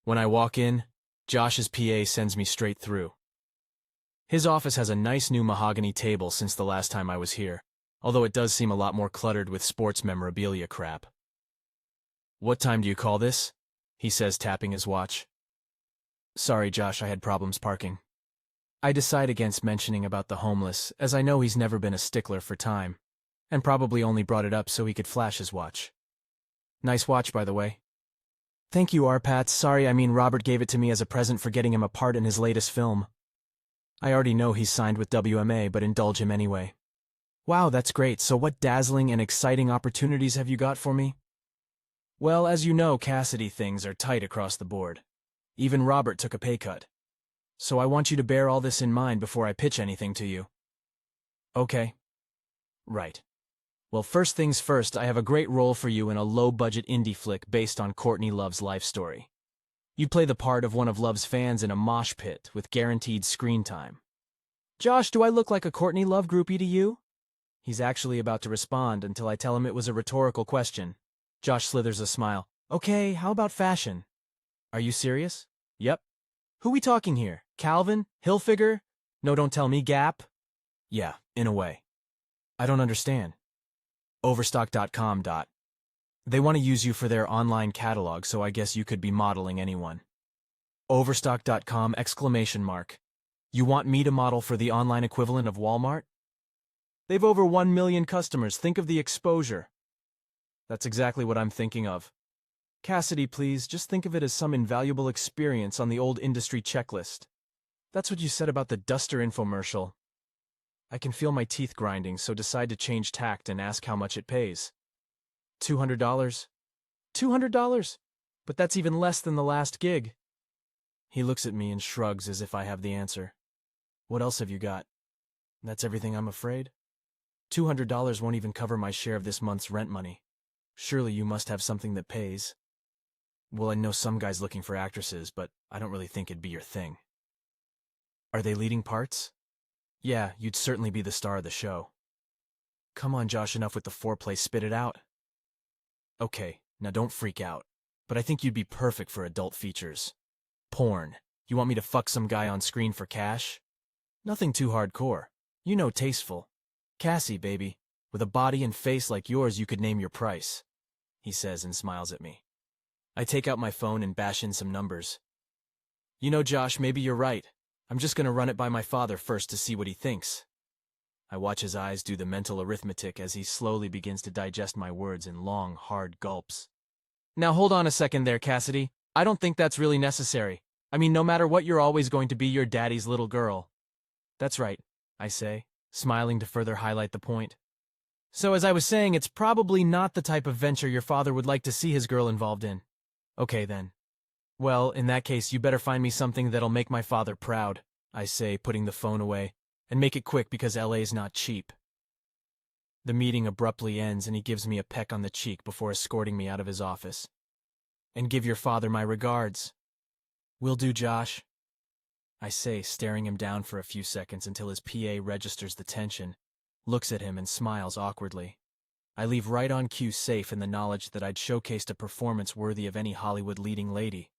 When I walk in, Josh's PA sends me straight through. His office has a nice new mahogany table since the last time I was here, although it does seem a lot more cluttered with sports memorabilia crap. "What time do you call this?" he says, tapping his watch. "Sorry, Josh, I had problems parking." I decide against mentioning about the homeless, as I know he's never been a stickler for time, and probably only brought it up so he could flash his watch. "Nice watch, by the way." "Thank you, Arpat. Sorry, Robert gave it to me as a present for getting him a part in his latest film." I already know he's signed with WMA, but indulge him anyway. "Wow, that's great. So what dazzling and exciting opportunities have you got for me?" "Well, as you know, Cassidy, things are tight across the board. Even Robert took a pay cut. So I want you to bear all this in mind before I pitch anything to you." "Okay. Right. Well, first things first, I have a great role for you in a low-budget indie flick based on Courtney Love's life story. You play the part of one of Love's fans in a mosh pit with guaranteed screen time." "Josh, do I look like a Courtney Love groupie to you?" He's actually about to respond until I tell him it was a rhetorical question. Josh slithers a smile. "Okay, how about fashion?" "Are you serious?" "Yep." "Who we talking here? Calvin? Hilfiger? No, don't tell me, Gap?" "Yeah, in a way." "I don't understand." Overstock.com. They want to use you for their online catalog, so I guess you could be modeling anyone. Overstock.com! You want me to model for the online equivalent of Walmart? They've over 1 million customers. Think of the exposure. That's exactly what I'm thinking of. Cassidy, please, just think of it as some invaluable experience on the old industry checklist. That's what you said about the Duster infomercial. I can feel my teeth grinding, so decide to change tact and ask how much it pays. $200? $200? But that's even less than the last gig. He looks at me and shrugs as if I have the answer. "What else have you got?" "That's everything, I'm afraid." $200 won't even cover my share of this month's rent money. Surely you must have something that pays. "Well, I know some guys looking for actresses, but I don't really think it'd be your thing." "Are they leading parts?" "Yeah, you'd certainly be the star of the show." "Come on, Josh, enough with the foreplay, spit it out." "Okay, now don't freak out, but I think you'd be perfect for adult features. Porn. You want me to fuck some guy on screen for cash? Nothing too hardcore. You know, tasteful. Cassie, baby. With a body and face like yours, you could name your price," he says and smiles at me. I take out my phone and bash in some numbers. "You know, Josh, maybe you're right. I'm just gonna run it by my father first to see what he thinks." I watch his eyes do the mental arithmetic as he slowly begins to digest my words in long, hard gulps. "Now hold on a second there, Cassidy. I don't think that's really necessary. No matter what, you're always going to be your daddy's little girl." "That's right," I say, smiling to further highlight the point. "So as I was saying, it's probably not the type of venture your father would like to see his girl involved in." "Okay, then. Well, in that case, you better find me something that'll make my father proud," I say, putting the phone away, "and make it quick because LA's not cheap." The meeting abruptly ends and he gives me a peck on the cheek before escorting me out of his office. "And give your father my regards." "Will do, Josh," I say, staring him down for a few seconds until his PA registers the tension, looks at him and smiles awkwardly. I leave right on cue, safe in the knowledge that I'd showcased a performance worthy of any Hollywood leading lady.